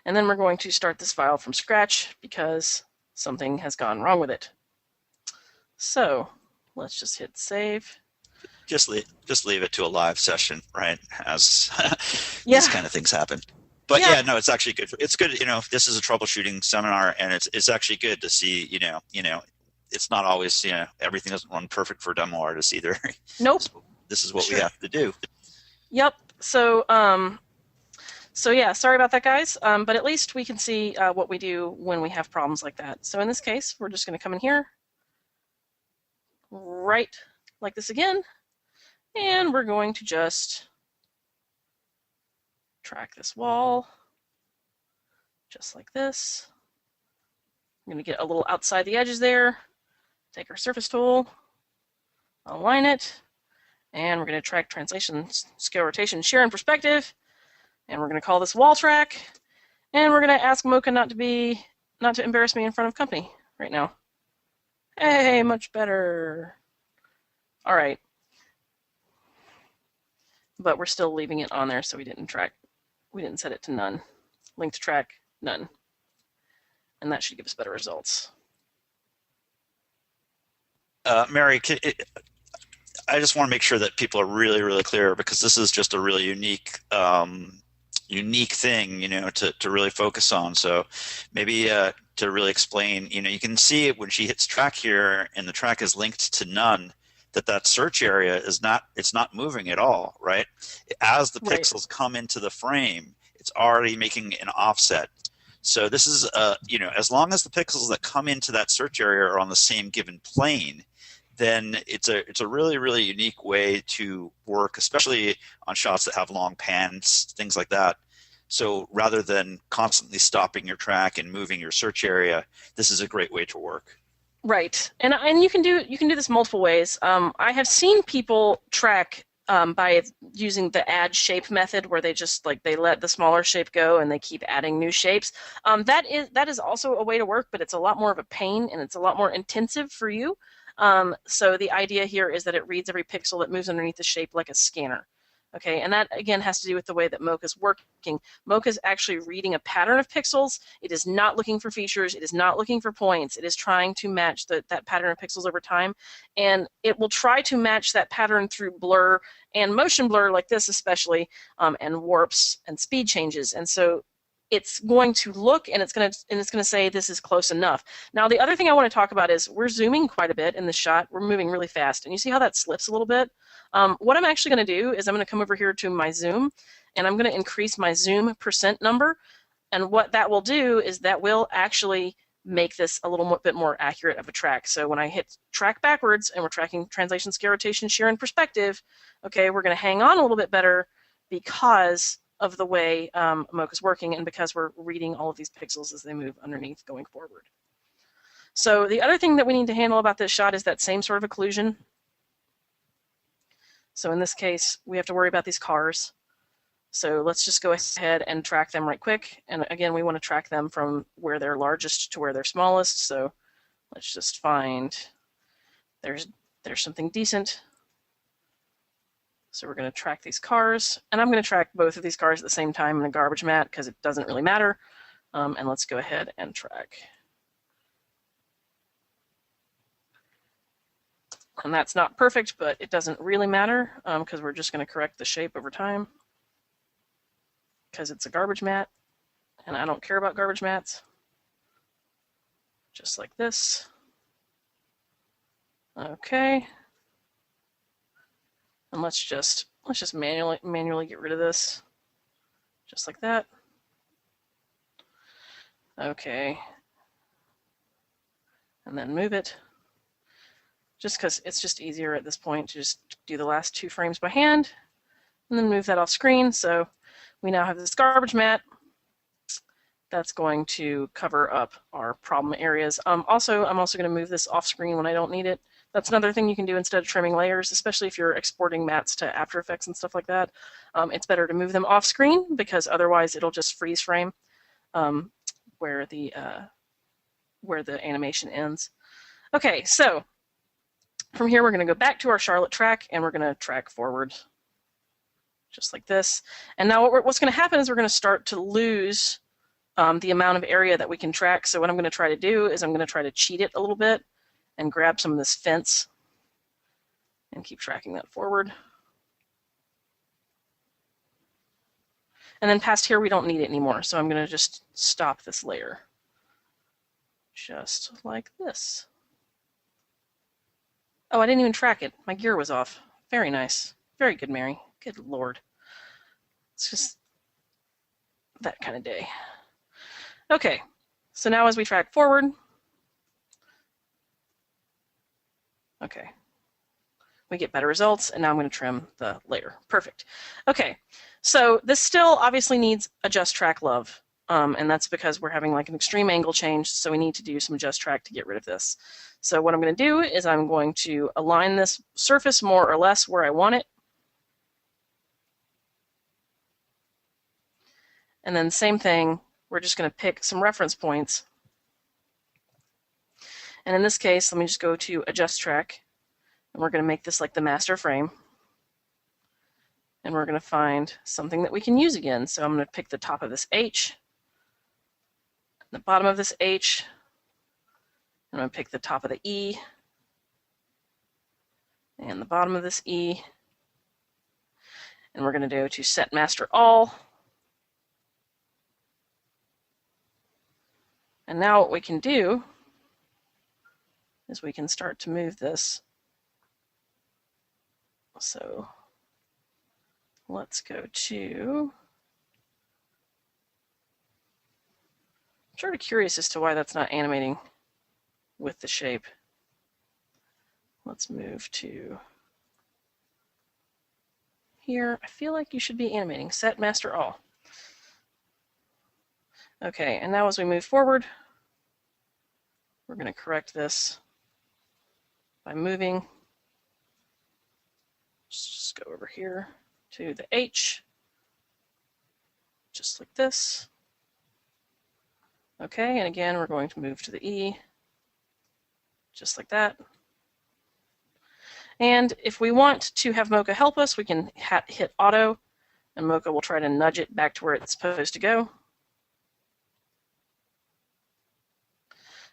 And then we're going to start this file from scratch because something has gone wrong with it. So let's just hit save. Just leave it to a live session, right? As Yeah. these kind of things happen. But Yeah. yeah, no, it's actually good. It's good, this is a troubleshooting seminar, and it's actually good to see, it's not always, everything doesn't run perfect for demo artists either. Nope. This is what Sure. we have to do. Yep. So yeah, sorry about that, guys. But at least we can see what we do when we have problems like that. So in this case, we're just going to come in here, right like this again, and we're going to just track this wall, just like this. I'm going to get a little outside the edges there, take our surface tool, align it, and we're going to track translation, scale, rotation, shear, and perspective, and we're going to call this wall track, and we're going to ask Mocha not to embarrass me in front of company right now. Hey, much better. All right. But we're still leaving it on there, so we didn't set it to none. Link to track, none. And that should give us better results. Mary, I just want to make sure that people are really, really clear, because this is just a really unique thing, to really focus on. So maybe to really explain, you can see when she hits track here and the track is linked to none, that search area it's not moving at all, right? As the pixels come into the frame, it's already making an offset. So this is, as long as the pixels that come into that search area are on the same given plane, then it's a really, really unique way to work, especially on shots that have long pans, things like that. So rather than constantly stopping your track and moving your search area, this is a great way to work. Right, and you can do this multiple ways. I have seen people track by using the add shape method, where they just they let the smaller shape go and they keep adding new shapes. That is also a way to work, but it's a lot more of a pain and it's a lot more intensive for you. So the idea here is that it reads every pixel that moves underneath the shape like a scanner. Okay, and that again has to do with the way that Mocha is working. Mocha is actually reading a pattern of pixels. It is not looking for features. It is not looking for points. It is trying to match that pattern of pixels over time, and it will try to match that pattern through blur and motion blur, like this especially, and warps and speed changes. And so it's going to look and it's going to say this is close enough. Now the other thing I want to talk about is we're zooming quite a bit in the shot. We're moving really fast, and you see how that slips a little bit. What I'm actually going to do is I'm going to come over here to my zoom, and I'm going to increase my zoom % number. And what that will do is that will actually make this a little bit more accurate of a track. So when I hit track backwards and we're tracking translation, scale, rotation, shear, and perspective, okay, we're going to hang on a little bit better because of the way Mocha's working and because we're reading all of these pixels as they move underneath going forward. So the other thing that we need to handle about this shot is that same sort of occlusion. So in this case, we have to worry about these cars. So let's just go ahead and track them right quick. And again, we want to track them from where they're largest to where they're smallest. So let's just find there's something decent. So we're going to track these cars, and I'm going to track both of these cars at the same time in a garbage mat because it doesn't really matter. And let's go ahead and track. And that's not perfect, but it doesn't really matter because we're just going to correct the shape over time because it's a garbage mat, and I don't care about garbage mats. Just like this. Okay. And let's just manually get rid of this, just like that. Okay. And then move it. Just because it's just easier at this point to just do the last 2 frames by hand. and then move that off screen. So we now have this garbage mat that's going to cover up our problem areas. Also, I'm also going to move this off screen when I don't need it. That's another thing you can do instead of trimming layers, especially if you're exporting mats to After Effects and stuff like that. It's better to move them off screen because otherwise it'll just freeze frame where the animation ends. Okay, so from here we're going to go back to our Charlotte track and we're going to track forward just like this. And now what's going to happen is we're going to start to lose the amount of area that we can track. So what I'm going to try to do is I'm going to try to cheat it a little bit and grab some of this fence and keep tracking that forward. And then past here we don't need it anymore, so I'm going to just stop this layer. Just like this. Oh, I didn't even track it. My gear was off. Very nice. Very good, Mary. Good Lord. It's just that kind of day. Okay, so now as we track forward, okay, we get better results, and now I'm going to trim the layer. Perfect. Okay, so this still obviously needs adjust track love, and that's because we're having like an extreme angle change, so we need to do some adjust track to get rid of this. So what I'm going to do is I'm going to align this surface more or less where I want it, and then same thing, we're just going to pick some reference points. And in this case, let me just go to adjust track, and we're going to make this like the master frame. And we're going to find something that we can use again. So I'm going to pick the top of this H, the bottom of this H, and I'm going to pick the top of the E, and the bottom of this E. And we're going to go to set master all. And now what we can do is we can start to move this. So let's go to, I'm sort of curious as to why that's not animating with the shape. Let's move to here. I feel like you should be animating. Set master all. Okay, and now as we move forward, we're going to correct this by moving. Just go over here to the H, just like this. Okay, and again, we're going to move to the E, just like that. And if we want to have Mocha help us, we can hit auto, and Mocha will try to nudge it back to where it's supposed to go.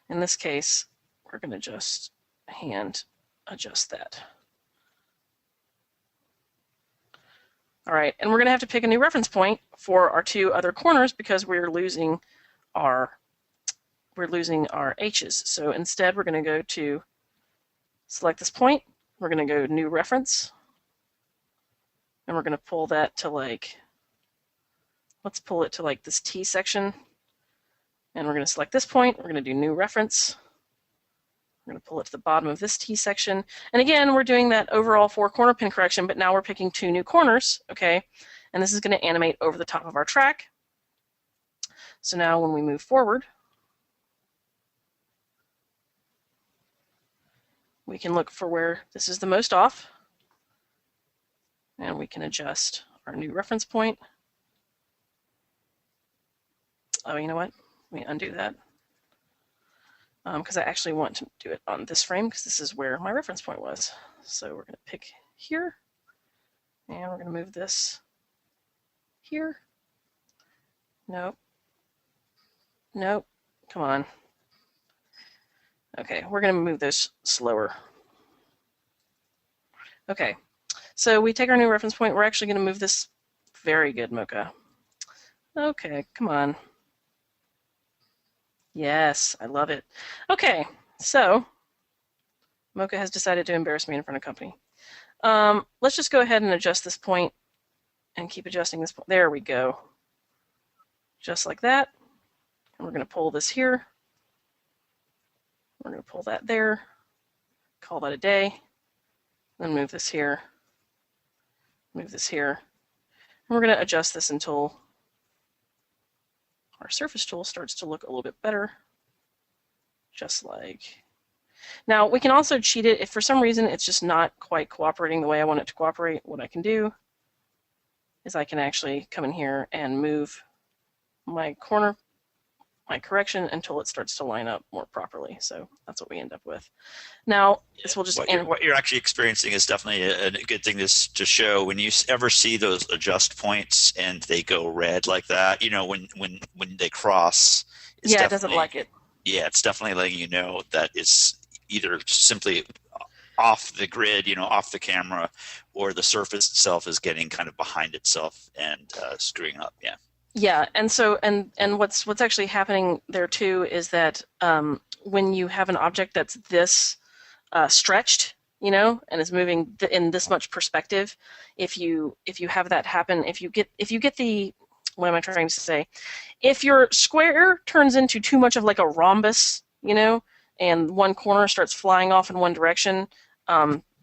In this case, we're going to just hand adjust that. All right, and we're going to have to pick a new reference point for our two other corners because we're losing our H's. So instead, we're going to go to select this point. We're going to go new reference, and we're going to pull that to like, let's pull it to like this T section. And we're going to select this point. We're going to do new reference. We're going to pull it to the bottom of this T section. And again, we're doing that overall 4-corner pin correction, but now we're picking 2 new corners, okay? And this is going to animate over the top of our track. So now when we move forward, we can look for where this is the most off. And we can adjust our new reference point. Oh, you know what? Let me undo that. Because I actually want to do it on this frame because this is where my reference point was. So we're going to pick here, and we're going to move this here. Nope. Nope. Come on. Okay, we're going to move this slower. Okay, so we take our new reference point. We're actually going to move this. Very good, Mocha. Okay, come on. Yes, I love it. Okay, so Mocha has decided to embarrass me in front of company. Let's just go ahead and adjust this point and keep adjusting this point. There we go. Just like that. And we're going to pull this here. We're going to pull that there. Call that a day. Then move this here. Move this here. And we're going to adjust this until our surface tool starts to look a little bit better, just like. Now, we can also cheat it if for some reason it's just not quite cooperating the way I want it to cooperate. What I can do is I can actually come in here and move my correction until it starts to line up more properly. So that's what we end up with. Now, Yeah. this will just What you're actually experiencing is definitely a good thing to show when you ever see those adjust points and they go red like that. When they cross, it's yeah, it doesn't definitely like it. yeah, it's definitely letting you know that it's either simply off the grid, off the camera, or the surface itself is getting kind of behind itself and screwing up. Yeah. Yeah, and so and what's actually happening there too is that when you have an object that's this stretched, and is moving in this much perspective, if you have that happen, if you get the what am I trying to say? If your square turns into too much of like a rhombus, and one corner starts flying off in one direction,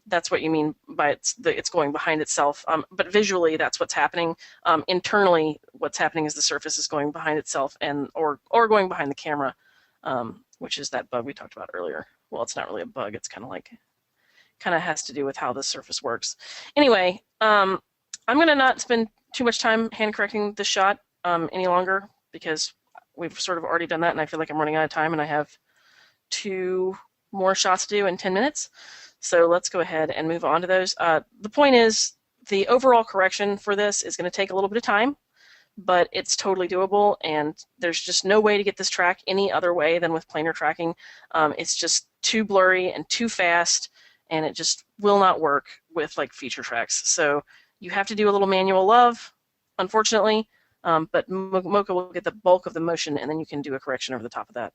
that's what you mean by it's going behind itself. But visually, that's what's happening. Internally, what's happening is the surface is going behind itself or going behind the camera, which is that bug we talked about earlier. Well, it's not really a bug. It's kind of has to do with how the surface works. Anyway, I'm going to not spend too much time hand correcting the shot any longer because we've sort of already done that, and I feel like I'm running out of time, and I have 2 more shots to do in 10 minutes. So let's go ahead and move on to those. The point is, the overall correction for this is going to take a little bit of time, but it's totally doable, and there's just no way to get this track any other way than with planar tracking. It's just too blurry and too fast, and it just will not work with like feature tracks. So you have to do a little manual love, unfortunately, but Mocha will get the bulk of the motion, and then you can do a correction over the top of that.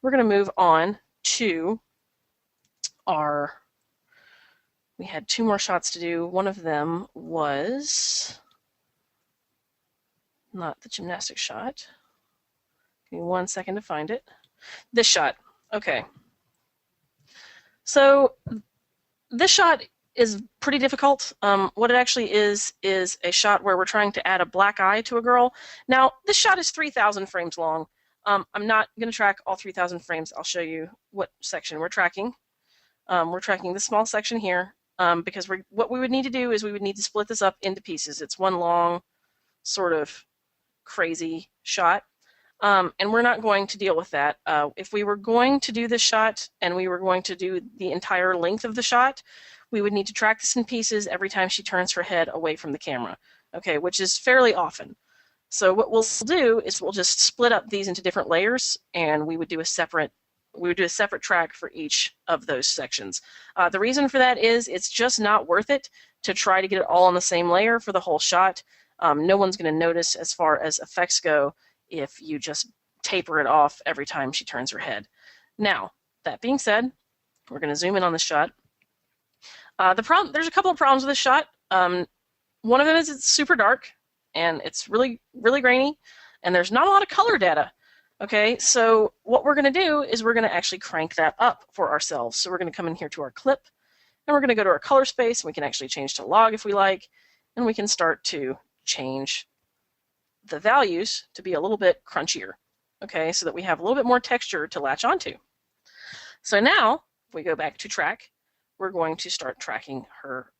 We're going to move on to we had 2 more shots to do. One of them was not the gymnastic shot. Give me 1 second to find it. This shot. Okay. So this shot is pretty difficult. What it actually is a shot where we're trying to add a black eye to a girl. Now, this shot is 3,000 frames long. I'm not going to track all 3,000 frames. I'll show you what section we're tracking. We're tracking this small section here because what we would need to do is we would need to split this up into pieces. It's one long sort of crazy shot. And we're not going to deal with that. If we were going to do this shot and we were going to do the entire length of the shot, we would need to track this in pieces every time she turns her head away from the camera, okay, which is fairly often. So what we'll do is we'll just split up these into different layers, and we would do a separate track for each of those sections. The reason for that is it's just not worth it to try to get it all on the same layer for the whole shot. No one's going to notice as far as effects go if you just taper it off every time she turns her head. Now, that being said, we're going to zoom in on this shot. There's a couple of problems with this shot. One of them is it's super dark, and it's really, really grainy, and there's not a lot of color data. Okay, so what we're going to do is we're going to actually crank that up for ourselves. So we're going to come in here to our clip, and we're going to go to our color space, and we can actually change to log if we like, and we can start to change the values to be a little bit crunchier, okay, so that we have a little bit more texture to latch onto. So now, if we go back to track, we're going to start tracking her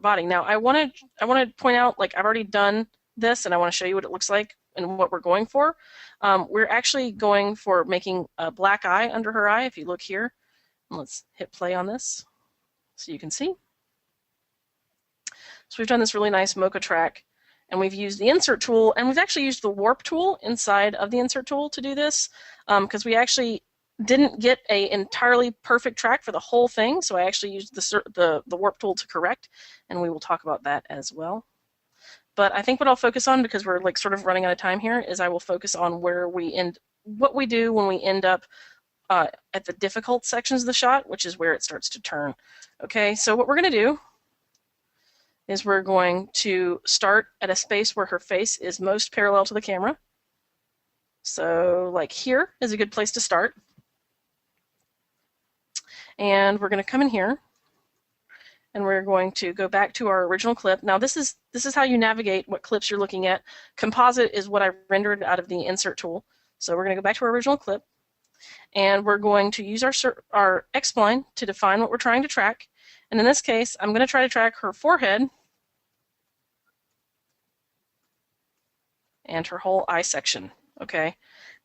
body. Now, I want to point out, like, I've already done this, and I want to show you what it looks like and what we're going for. We're actually going for making a black eye under her eye. If you look here, let's hit play on this so you can see. So we've done this really nice Mocha track, and we've used the insert tool, and we've actually used the warp tool inside of the insert tool to do this, because we actually didn't get an entirely perfect track for the whole thing, so I actually used the warp tool to correct, and we will talk about that as well. But I think what I'll focus on, because we're like sort of running out of time here, is I will focus on what we do when we end up at the difficult sections of the shot, which is where it starts to turn. Okay, so what we're going to do is we're going to start at a space where her face is most parallel to the camera. So like here is a good place to start. And we're going to come in here, and we're going to go back to our original clip. Now this is how you navigate what clips you're looking at. Composite is what I rendered out of the insert tool. So we're going to go back to our original clip, and we're going to use our X-spline to define what we're trying to track. And in this case, I'm going to try to track her forehead and her whole eye section. Okay.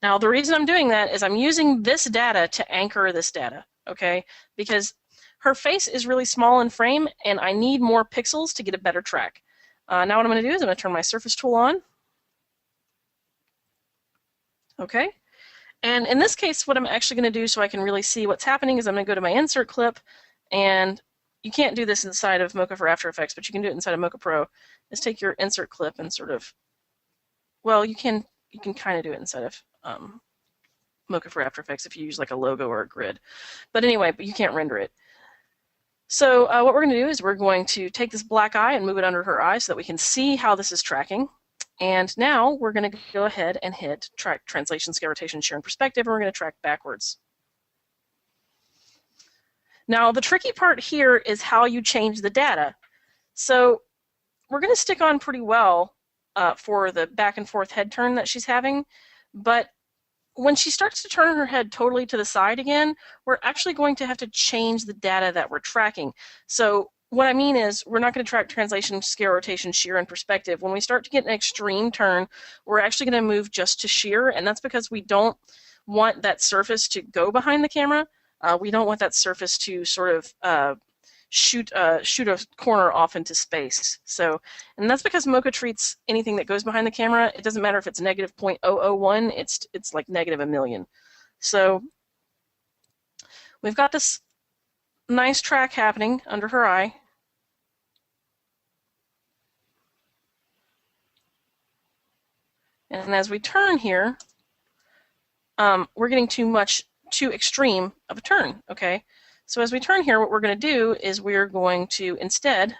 Now the reason I'm doing that is I'm using this data to anchor this data. Okay, because her face is really small in frame, and I need more pixels to get a better track. Now what I'm going to do is I'm going to turn my surface tool on. Okay, and in this case, what I'm actually going to do so I can really see what's happening is I'm going to go to my insert clip, and you can't do this inside of Mocha for After Effects, but you can do it inside of Mocha Pro, is take your insert clip and sort of, well, you can kind of do it inside of Mocha for After Effects if you use like a logo or a grid. But anyway, but you can't render it. So what we're going to do is we're going to take this black eye and move it under her eye so that we can see how this is tracking. And now we're going to go ahead and hit track translation, scale, rotation, share, and perspective, and we're going to track backwards. Now the tricky part here is how you change the data. So we're going to stick on pretty well for the back and forth head turn that she's having, but when she starts to turn her head totally to the side again, we're actually going to have to change the data that we're tracking. So what I mean is we're not going to track translation, scale, rotation, shear, and perspective. When we start to get an extreme turn, we're actually going to move just to shear, and that's because we don't want that surface to go behind the camera. We don't want that surface to sort of shoot a corner off into space. So, and that's because Mocha treats anything that goes behind the camera, it doesn't matter if it's negative 0.001, it's like negative a million. So we've got this nice track happening under her eye. And as we turn here, we're getting too extreme of a turn, okay? So as we turn here, what we're going to do is we're going to instead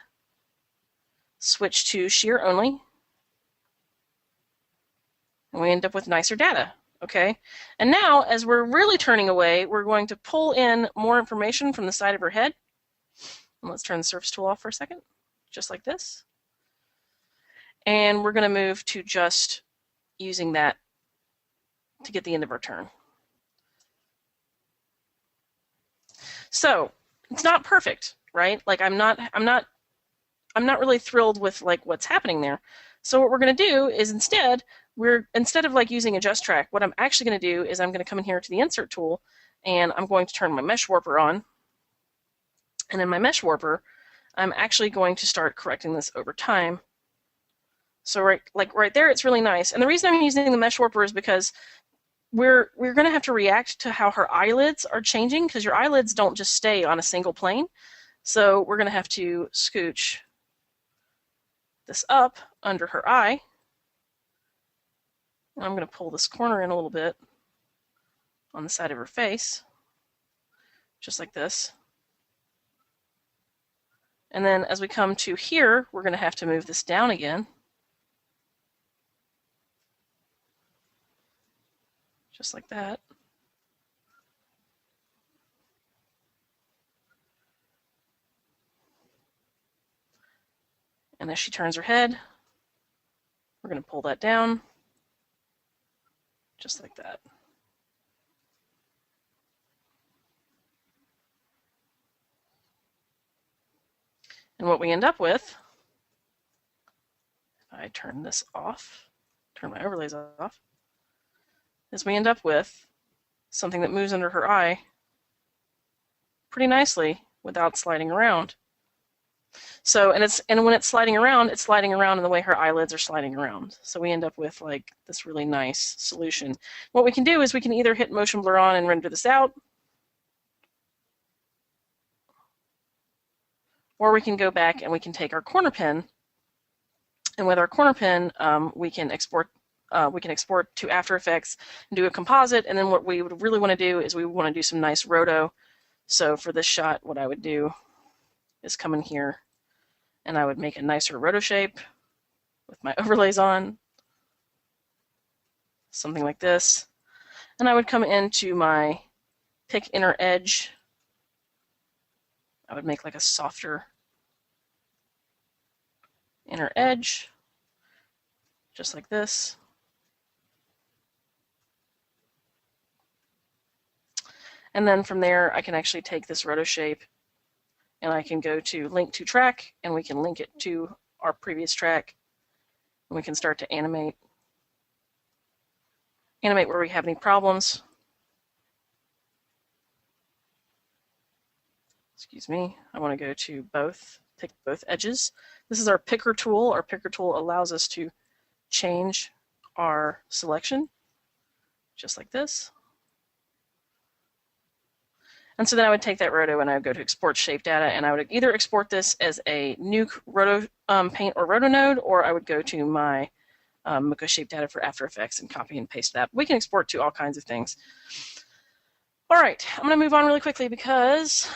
switch to shear only, and we end up with nicer data, okay? And now, as we're really turning away, we're going to pull in more information from the side of her head. And let's turn the surface tool off for a second, just like this. And we're going to move to just using that to get the end of our turn. So it's not perfect, right? Like I'm not really thrilled with like what's happening there. So what we're going to do is instead of like using adjust track, what I'm actually going to do is I'm going to come in here to the insert tool, and I'm going to turn my mesh warper on. And in my mesh warper, I'm actually going to start correcting this over time. So right there, it's really nice. And the reason I'm using the mesh warper is because we're going to have to react to how her eyelids are changing, because your eyelids don't just stay on a single plane. So we're going to have to scooch this up under her eye. And I'm going to pull this corner in a little bit on the side of her face, just like this. And then as we come to here, we're going to have to move this down again, just like that. And as she turns her head, we're going to pull that down, just like that. And what we end up with, if I turn this off, turn my overlays off, is we end up with something that moves under her eye pretty nicely without sliding around. So, and when it's sliding around in the way her eyelids are sliding around. So we end up with like this really nice solution. What we can do is we can either hit motion blur on and render this out, or we can go back and we can take our corner pin, and with our corner pin, we can export to After Effects and do a composite. And then what we would really want to do is we want to do some nice roto. So for this shot, what I would do is come in here and I would make a nicer roto shape with my overlays on, something like this. And I would come into my pick inner edge. I would make like a softer inner edge, just like this. And then from there, I can actually take this roto shape and I can go to link to track, and we can link it to our previous track. And we can start to animate where we have any problems. Excuse me, I want to go to both, pick both edges. This is our picker tool. Our picker tool allows us to change our selection, just like this. And so then I would take that roto and I would go to export shape data, and I would either export this as a new roto paint or roto node, or I would go to my mocha shape data for After Effects and copy and paste that. We can export to all kinds of things. All right, I'm going to move on really quickly because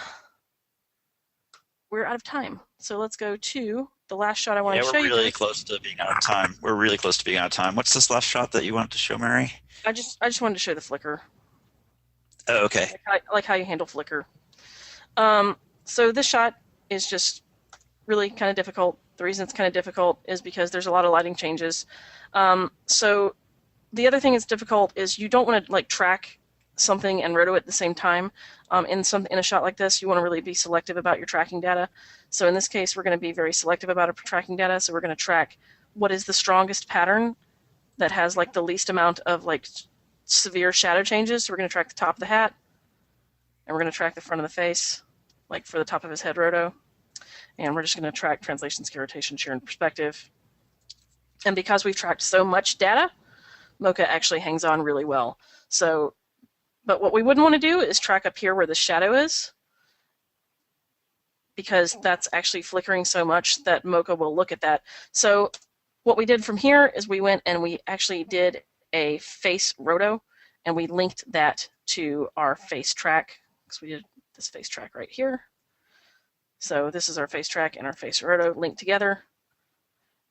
we're out of time. So let's go to the last shot I wanted to show you. Yeah, we're really close to being out of time. We're really close to being out of time. What's this last shot that you wanted to show, Mary? I just wanted to show the flicker. Oh, okay. Like how you handle flicker. So this shot is just really kind of difficult. The reason it's kind of difficult is because there's a lot of lighting changes. So the other thing that's difficult is you don't want to like track something and roto it at the same time. In a shot like this, you want to really be selective about your tracking data. So in this case, we're going to be very selective about our tracking data. So we're going to track what is the strongest pattern that has like the least amount of like severe shadow changes. So we're going to track the top of the hat, and we're going to track the front of the face, like for the top of his head roto. And we're just going to track translation, scale, rotation, shear, and perspective. And because we've tracked so much data, Mocha actually hangs on really well. So, but what we wouldn't want to do is track up here where the shadow is, because that's actually flickering so much that Mocha will look at that. So what we did from here is we went and we actually did a face roto, and we linked that to our face track, because we did this face track right here. So this is our face track and our face roto linked together.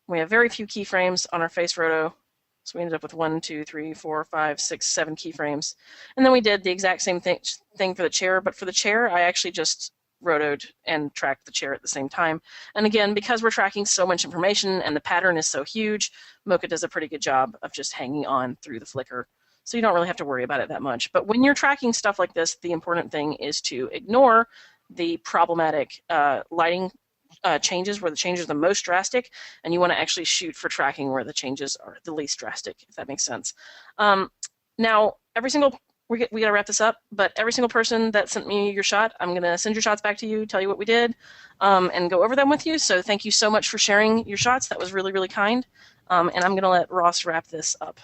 We have very few keyframes on our face roto, so we ended up with 1, 2, 3, 4, 5, 6, 7 keyframes. And then we did the exact same thing for the chair, but for the chair, I actually just rotoed and tracked the chair at the same time. And again, because we're tracking so much information and the pattern is so huge, Mocha does a pretty good job of just hanging on through the flicker. So you don't really have to worry about it that much. But when you're tracking stuff like this, the important thing is to ignore the problematic lighting changes where the changes are the most drastic, and you want to actually shoot for tracking where the changes are the least drastic, if that makes sense. Now, we got to wrap this up, but every single person that sent me your shot, I'm going to send your shots back to you, tell you what we did, and go over them with you. So thank you so much for sharing your shots. That was really, really kind. And I'm going to let Ross wrap this up.